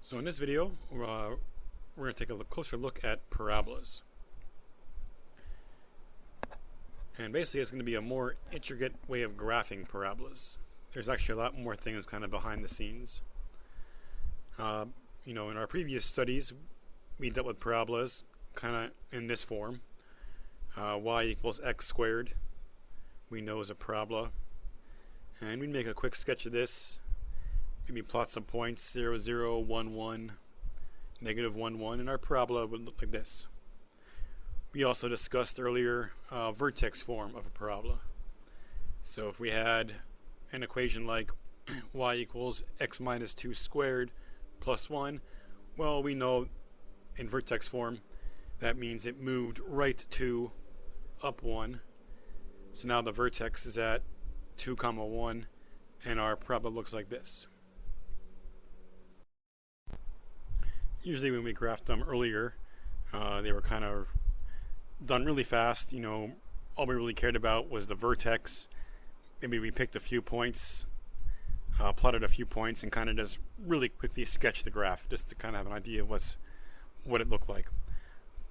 So in this video, we're going to take a closer look at parabolas. And basically it's going to be a more intricate way of graphing parabolas. There's actually a lot more things kind of behind the scenes. In our previous studies, we dealt with parabolas kind of in this form. Y equals x squared, we know is a parabola. And we'd make a quick sketch of this. Maybe plot some points, 0, 0, 1, 1, negative 1, 1, and our parabola would look like this. We also discussed earlier vertex form of a parabola. So if we had an equation like y equals x minus 2 squared plus 1, well, we know in vertex form that means it moved right 2, up 1. So now the vertex is at 2, 1, and our parabola looks like this. Usually when we graphed them earlier, they were kind of done really fast. All we really cared about was the vertex. Maybe we picked a few points, plotted a few points, and kind of just really quickly sketched the graph just to kind of have an idea of what it looked like.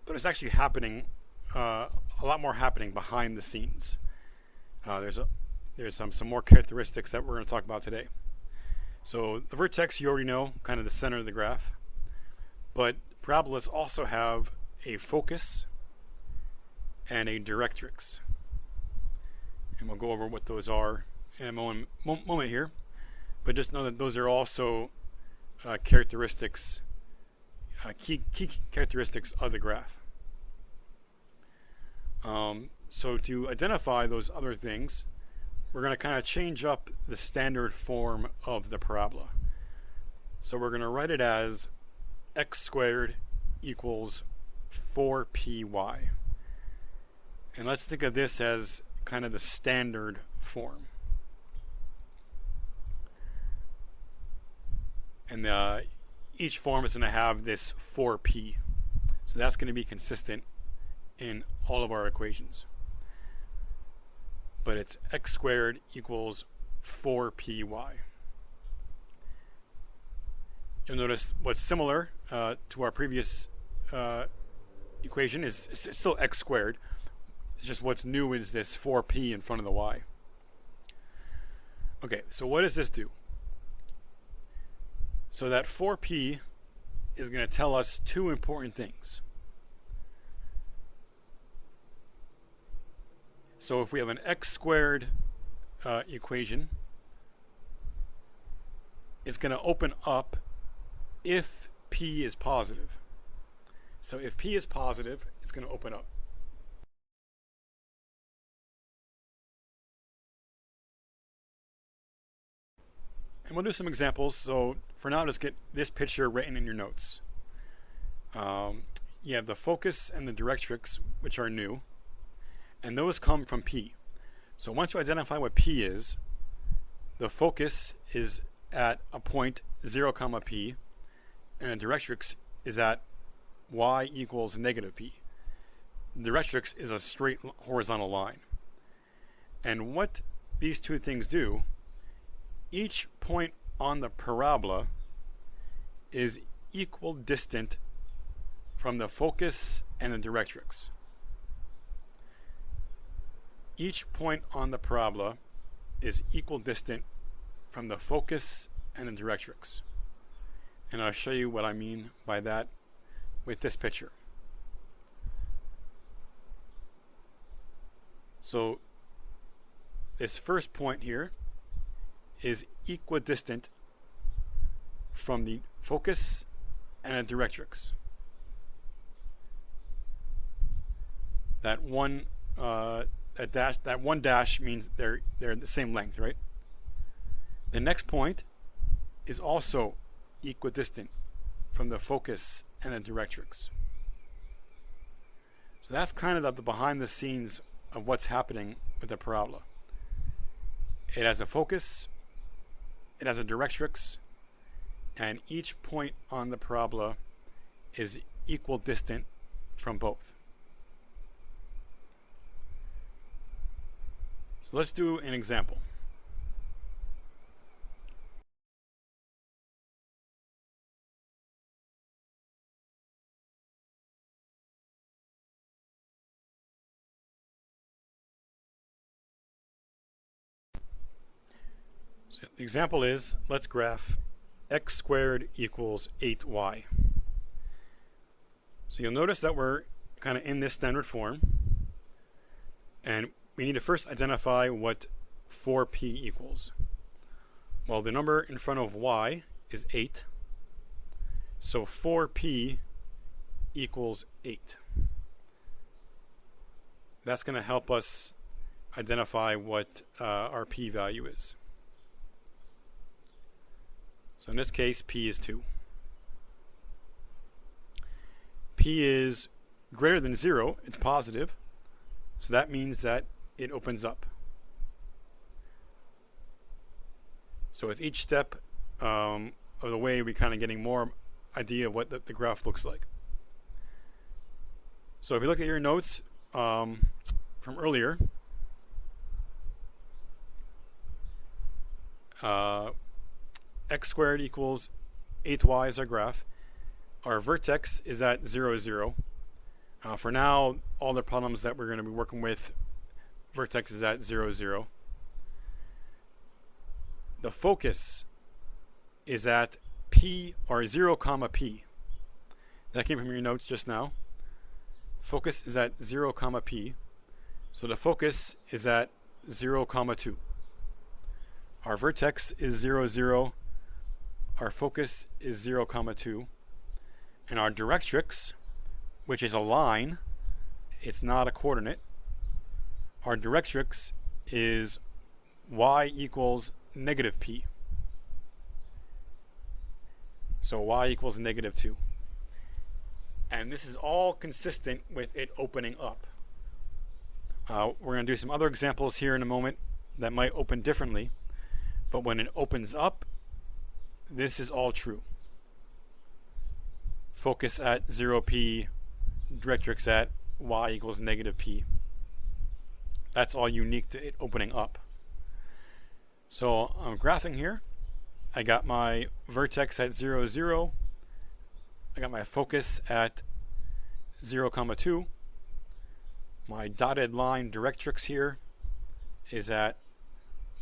But it's actually happening, a lot more happening behind the scenes. There's some more characteristics that we're going to talk about today. So the vertex, you already know, kind of the center of the graph. But parabolas also have a focus and a directrix. And we'll go over what those are in a moment here. But just know that those are also characteristics, key characteristics of the graph. So to identify those other things, we're going to kind of change up the standard form of the parabola. So we're going to write it as x squared equals 4py. And let's think of this as kind of the standard form. And each form is going to have this 4p. So that's going to be consistent in all of our equations. But it's x squared equals 4py. You'll notice what's similar to our previous equation is it's still x squared. It's just what's new is this 4p in front of the y. Okay, so what does this do? So that 4p is going to tell us two important things. So if we have an x squared equation, it's going to open up if p is positive. So if p is positive, it's going to open up. And we'll do some examples. So for now, just get this picture written in your notes. You have the focus and the directrix, which are new, and those come from p. So once you identify what p is, the focus is at a point 0, p, and the directrix is at y equals negative p. The directrix is a straight horizontal line. And what these two things do, each point on the parabola is equidistant from the focus and the directrix. Each point on the parabola is equidistant from the focus and the directrix. And I'll show you what I mean by that with this picture. So this first point here is equidistant from the focus and the directrix. That one dash means they're the same length, right? The next point is also equidistant from the focus and the directrix. So that's kind of the behind the scenes of what's happening with the parabola. It has a focus, it has a directrix, and each point on the parabola is equidistant from both. So let's do an example. So the example is, let's graph x squared equals 8y. So you'll notice that we're kind of in this standard form, and we need to first identify what 4p equals. Well, the number in front of y is 8, so 4p equals 8. That's going to help us identify what our p value is. So in this case, p is 2. P is greater than 0, it's positive, so that means that it opens up. So with each step of the way, we're kind of getting more idea of what the graph looks like. So if you look at your notes from earlier, x squared equals 8y is our graph. Our vertex is at 0, 0. For now, all the problems that we're going to be working with, vertex is at 0, 0. The focus is at p, or 0 comma p. That came from your notes just now. Focus is at 0 comma p. So the focus is at 0 comma 2. Our vertex is 0, 0. Our focus is 0 comma 2. And our directrix, which is a line, it's not a coordinate. Our directrix is y equals negative p. So y equals negative 2. And this is all consistent with it opening up. We're going to do some other examples here in a moment that might open differently. But when it opens up, this is all true. Focus at 0p, directrix at y equals negative p. That's all unique to it opening up. So I'm graphing here. I got my vertex at 0, 0. I got my focus at 0 comma 2. My dotted line directrix here is at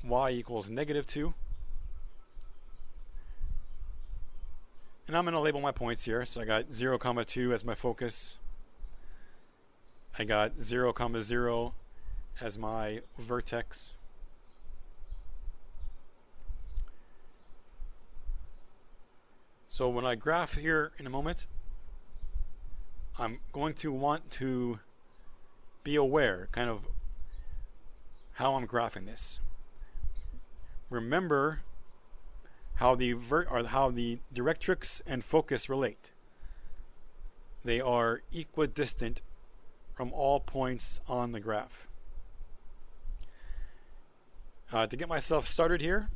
y equals negative 2. And I'm going to label my points here. So I got 0 comma 2 as my focus. I got 0 comma 0 as my vertex. So when I graph here in a moment, I'm going to want to be aware kind of how I'm graphing this. Remember how the directrix and focus relate. They are equidistant from all points on the graph. To get myself started here,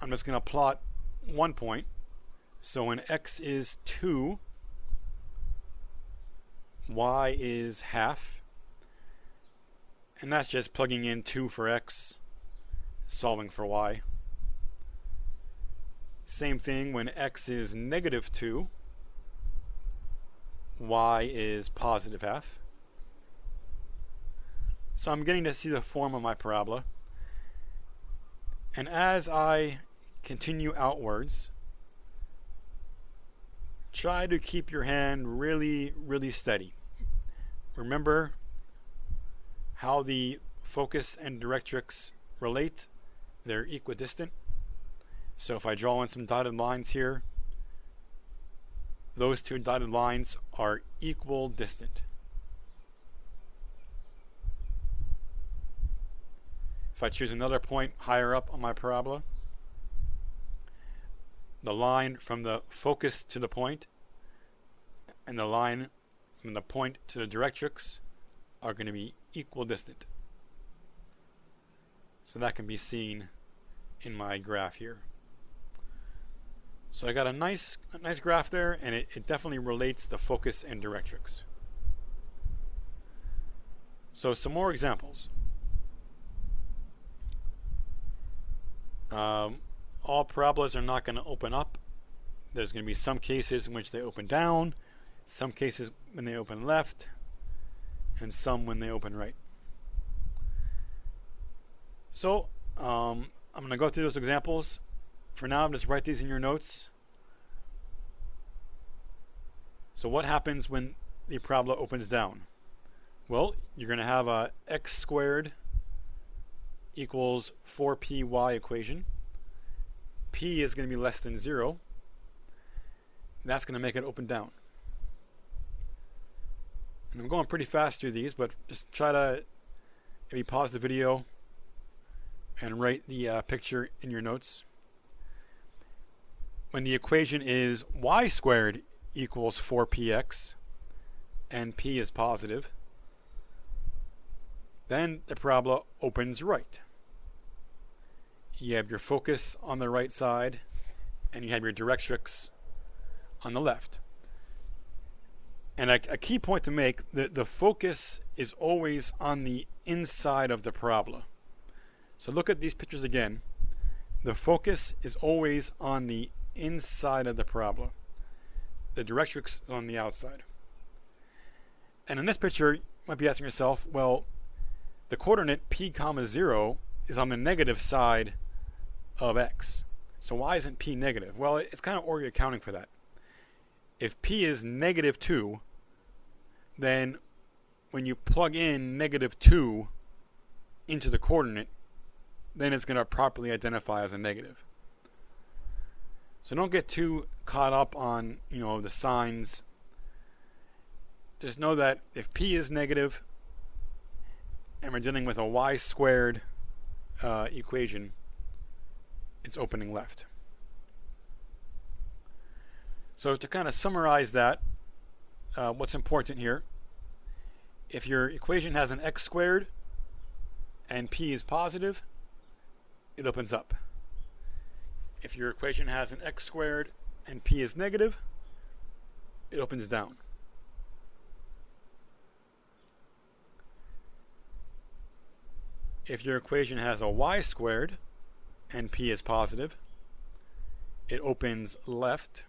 I'm just going to plot one point. So when x is 2, y is half. And that's just plugging in 2 for x, solving for y. Same thing when x is negative 2, y is positive half. So I'm getting to see the form of my parabola. And as I continue outwards, try to keep your hand really, really steady. Remember how the focus and directrix relate. They're equidistant. So if I draw in some dotted lines here, those two dotted lines are equal distant. If I choose another point higher up on my parabola, the line from the focus to the point and the line from the point to the directrix are going to be equidistant. So that can be seen in my graph here. So I got a nice graph there, and it definitely relates the focus and directrix. So some more examples. All parabolas are not going to open up. There's going to be some cases in which they open down, some cases when they open left, and some when they open right. So I'm I'm going to go through those examples. For now, just write these in your notes. So what happens when the parabola opens down? Well, you're going to have a x squared equals 4py equation. P is going to be less than 0. That's going to make it open down. And I'm going pretty fast through these, but just try to maybe pause the video and write the picture in your notes. When the equation is y squared equals 4px and p is positive, then the parabola opens right. You have your focus on the right side and you have your directrix on the left. And a key point to make, the focus is always on the inside of the parabola. So look at these pictures again. The focus is always on the inside of the parabola. The directrix is on the outside. And in this picture, you might be asking yourself, well, the coordinate p comma 0 is on the negative side of x. So why isn't p negative? Well, it's kind of already accounting for that. If p is negative 2, then when you plug in negative 2 into the coordinate, then it's going to properly identify as a negative. So don't get too caught up on, the signs. Just know that if p is negative and we're dealing with a y squared equation, it's opening left. So to kind of summarize that, what's important here, if your equation has an x squared and p is positive, it opens up. If your equation has an x squared and p is negative, it opens down. If your equation has a y squared and p is positive, it opens left.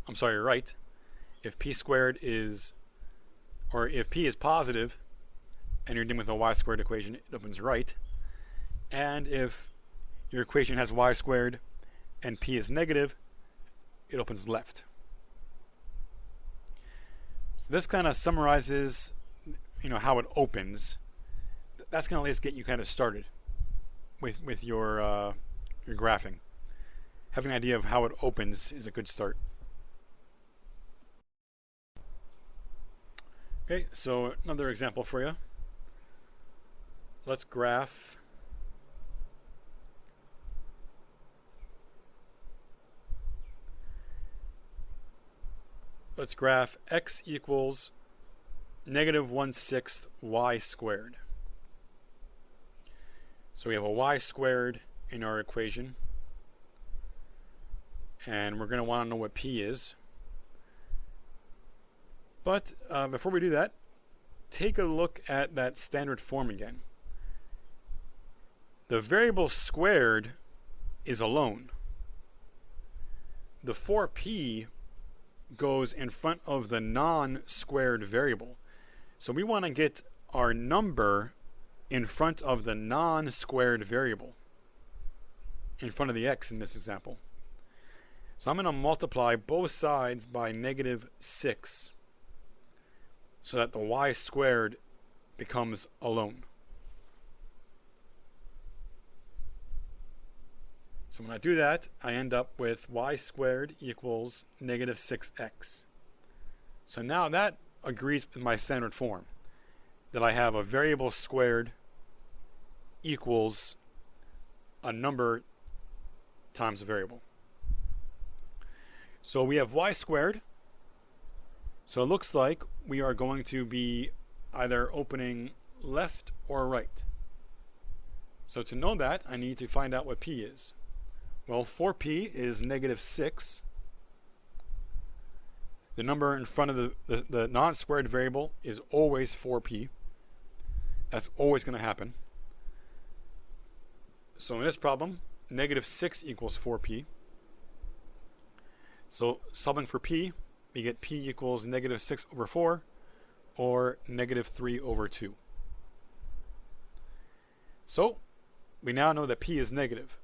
I'm sorry, right. If p squared is, or if p is positive and you're dealing with a y squared equation, it opens right. And if your equation has y squared and p is negative, it opens left. So this kind of summarizes, how it opens. That's going to at least get you kind of started with your graphing. Having an idea of how it opens is a good start. Okay, so another example for you. Let's graph x equals negative 1/6 y squared. So we have a y squared in our equation, and we're going to want to know what p is. But before we do that, take a look at that standard form again. The variable squared is alone. The 4p goes in front of the non-squared variable. So we want to get our number in front of the non-squared variable, in front of the x in this example. So I'm going to multiply both sides by negative 6 so that the y squared becomes alone. So when I do that, I end up with y squared equals negative 6x. So now that agrees with my standard form, that I have a variable squared equals a number times a variable. So we have y squared. So it looks like we are going to be either opening left or right. So to know that, I need to find out what p is. Well, 4p is negative 6. The number in front of the non-squared variable is always 4p. That's always going to happen. So in this problem, negative 6 equals 4p. So solving for p, we get p equals negative 6 over 4, or negative 3 over 2. So we now know that p is negative.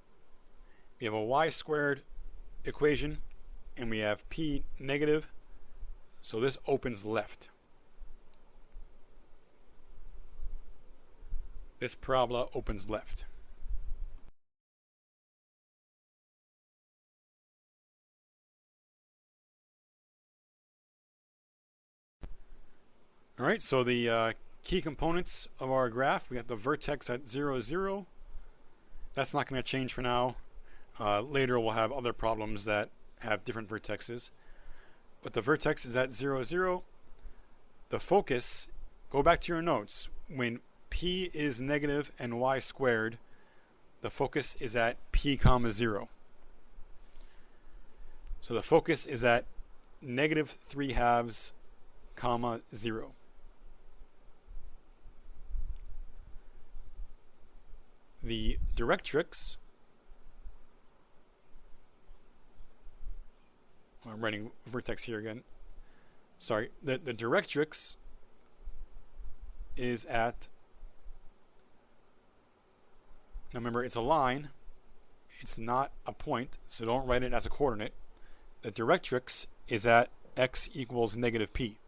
We have a y squared equation and we have p negative, so this opens left. This parabola opens left. Alright, so the key components of our graph, we got the vertex at 0, 0. That's not going to change for now. Later we'll have other problems that have different vertexes. But the vertex is at 0, 0. The focus, go back to your notes. When p is negative and y squared, the focus is at p comma 0. So the focus is at negative 3 halves comma 0. The directrix, I'm writing vertex here again. Sorry, the directrix is at, now remember it's a line, it's not a point, so don't write it as a coordinate. The directrix is at x equals negative p.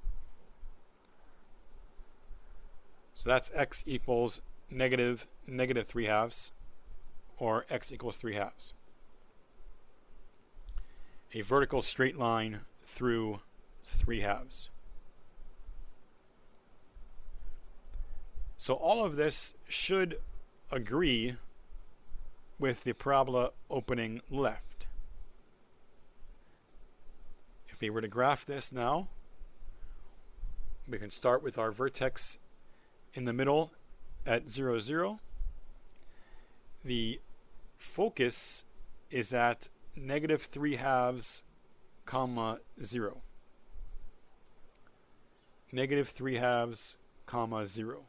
So that's x equals negative 3 halves, or x equals 3 halves. A vertical straight line through 3 halves. So all of this should agree with the parabola opening left. If we were to graph this now, we can start with our vertex in the middle at 0, 0. The focus is at negative 3 halves comma 0. Negative 3 halves comma 0.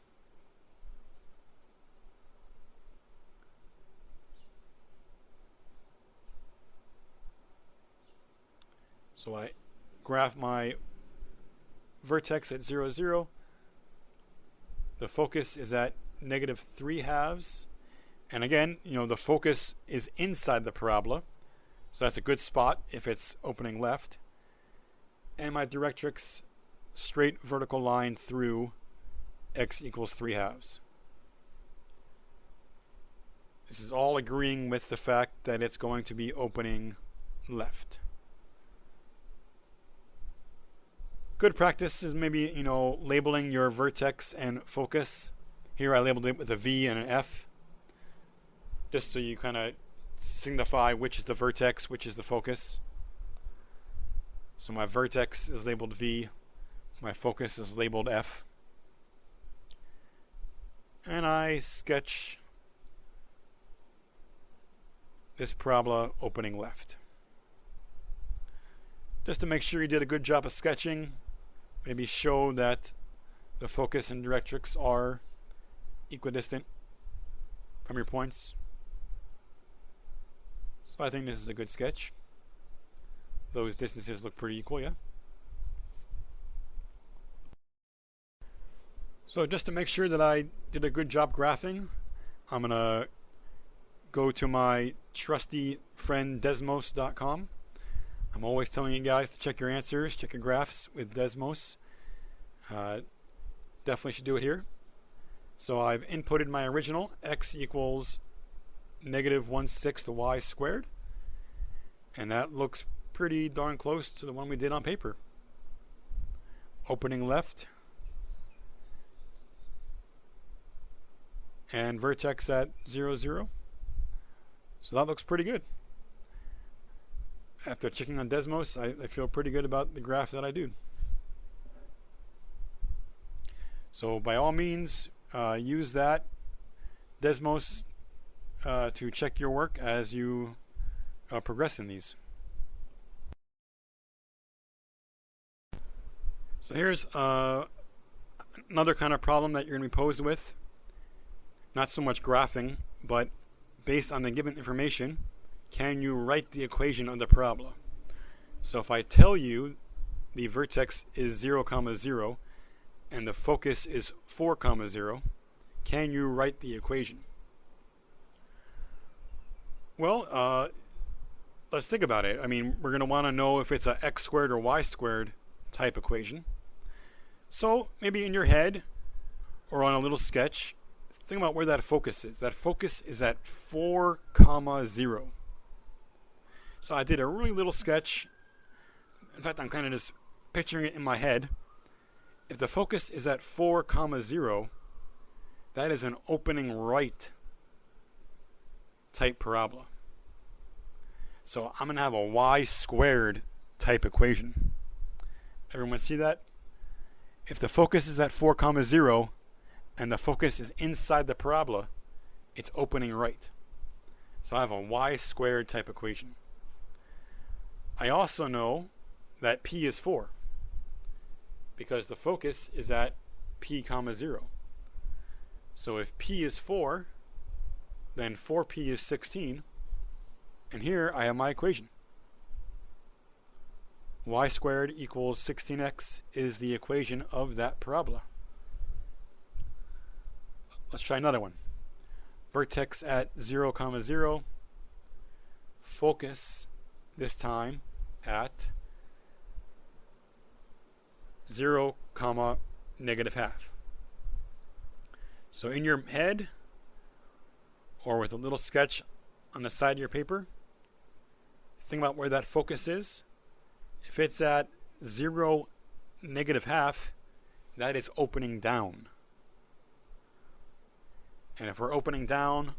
So I graph my vertex at 0, 0. The focus is at negative 3 halves. And again, the focus is inside the parabola. So that's a good spot if it's opening left. And my directrix, straight vertical line through x equals 3 halves. This is all agreeing with the fact that it's going to be opening left. Good practice is maybe, labeling your vertex and focus. Here I labeled it with a V and an F, just so you kind of signify which is the vertex, which is the focus. So my vertex is labeled V, my focus is labeled F. And I sketch this parabola opening left. Just to make sure you did a good job of sketching, maybe show that the focus and directrix are equidistant from your points. So I think this is a good sketch. Those distances look pretty equal, yeah? So just to make sure that I did a good job graphing, I'm going to go to my trusty friend Desmos.com. I'm always telling you guys to check your answers, check your graphs with Desmos. Definitely should do it here. So I've inputted my original, x equals negative 1/6 y squared. And that looks pretty darn close to the one we did on paper. Opening left. And vertex at 0, 0. So that looks pretty good. After checking on Desmos, I feel pretty good about the graph that I do. So by all means, use that Desmos to check your work as you progress in these. So here's another kind of problem that you're going to be posed with. Not so much graphing, but based on the given information, can you write the equation of the parabola? So if I tell you the vertex is 0, 0, and the focus is 4 comma 0, can you write the equation? Well, let's think about it. I mean, we're going to want to know if it's a x squared or y squared type equation. So maybe in your head or on a little sketch, think about where that focus is. That focus is at 4 comma 0. So I did a really little sketch. In fact, I'm kind of just picturing it in my head. If the focus is at 4 comma 0, that is an opening right type parabola. So I'm going to have a y squared type equation. Everyone see that? If the focus is at 4 comma 0 and the focus is inside the parabola, it's opening right. So I have a y squared type equation. I also know that p is 4 because the focus is at p comma 0. So if p is 4, then 4p is 16, and here I have my equation. Y squared equals 16x is the equation of that parabola. Let's try another one. Vertex at 0 comma 0, focus this time at 0 comma negative half. So in your head, or with a little sketch on the side of your paper, think about where that focus is. If it's at 0 negative half, that is opening down. And if we're opening down,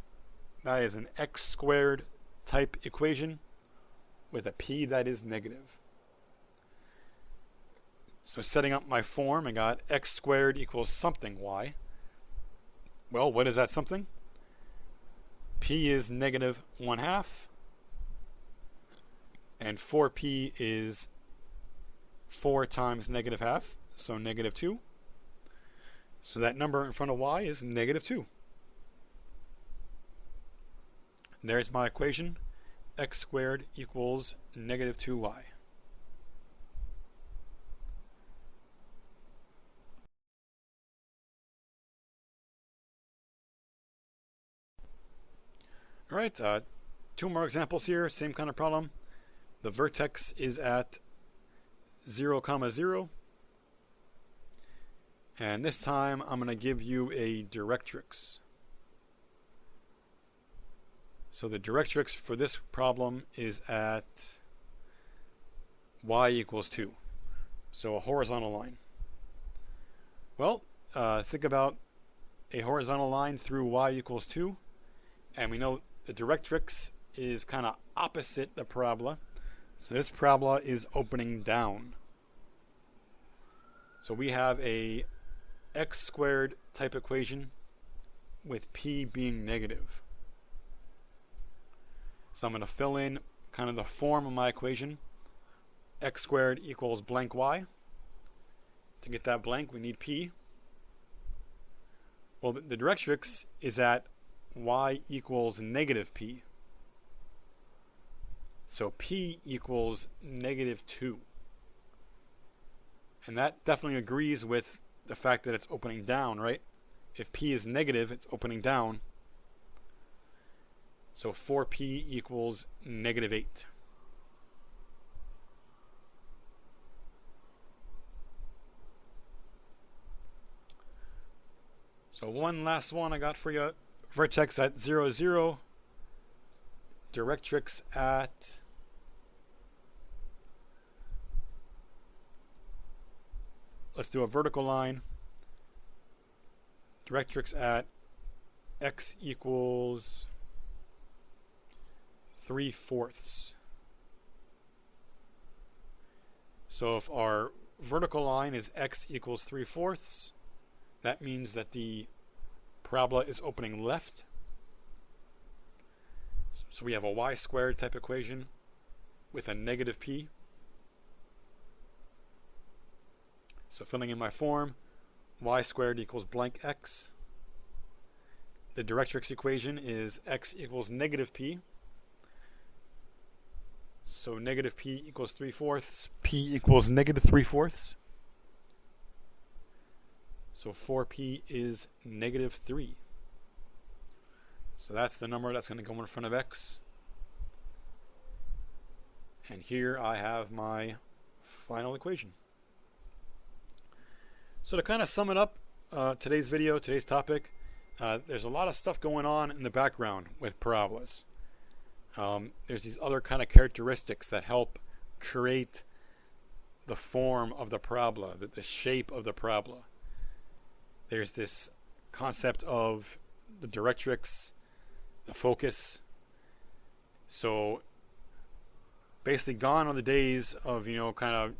that is an x squared type equation with a p that is negative. So setting up my form, I got x squared equals something y. Well, what is that something? P is negative 1/2, and 4p is 4 times negative half, so negative 2. So that number in front of y is negative 2. There's my equation. X squared equals negative 2y. All right, 2 more examples here, same kind of problem. The vertex is at 0 comma 0, and this time I'm going to give you a directrix. So the directrix for this problem is at y equals 2, so a horizontal line. Well, think about a horizontal line through y equals 2, and we know the directrix is kind of opposite the parabola. So this parabola is opening down. So we have a x squared type equation with p being negative. So I'm going to fill in kind of the form of my equation. X squared equals blank y. To get that blank, we need p. Well, the directrix is at y equals negative p. So p equals negative 2. And that definitely agrees with the fact that it's opening down, right? If p is negative, it's opening down. So 4p equals negative 8. So one last one I got for you. Vertex at 0, 0. Directrix at let's do a vertical line. Directrix at x equals 3/4. So if our vertical line is x equals 3/4, that means that the parabola is opening left. So we have a y squared type equation with a negative p. So filling in my form, y squared equals blank x. The directrix equation is x equals negative p. So negative p equals 3/4. P equals negative 3/4. So 4p is -3. So that's the number that's going to go in front of x. And here I have my final equation. So to kind of sum it up, today's video, today's topic, there's a lot of stuff going on in the background with parabolas. There's these other kind of characteristics that help create the form of the parabola, the shape of the parabola. There's this concept of the directrix, the focus. So basically gone are the days of, kind of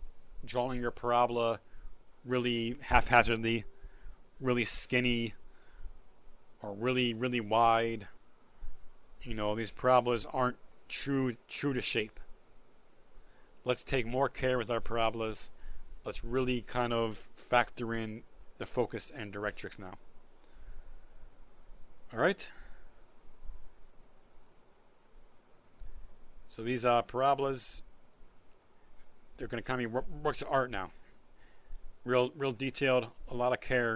drawing your parabola really haphazardly, really skinny, or really, really wide. These parabolas aren't true to shape. Let's take more care with our parabolas. Let's really kind of factor in the focus and directrix now. All right. So these parabolas, they're going to kind of be works of art now. Real detailed, a lot of care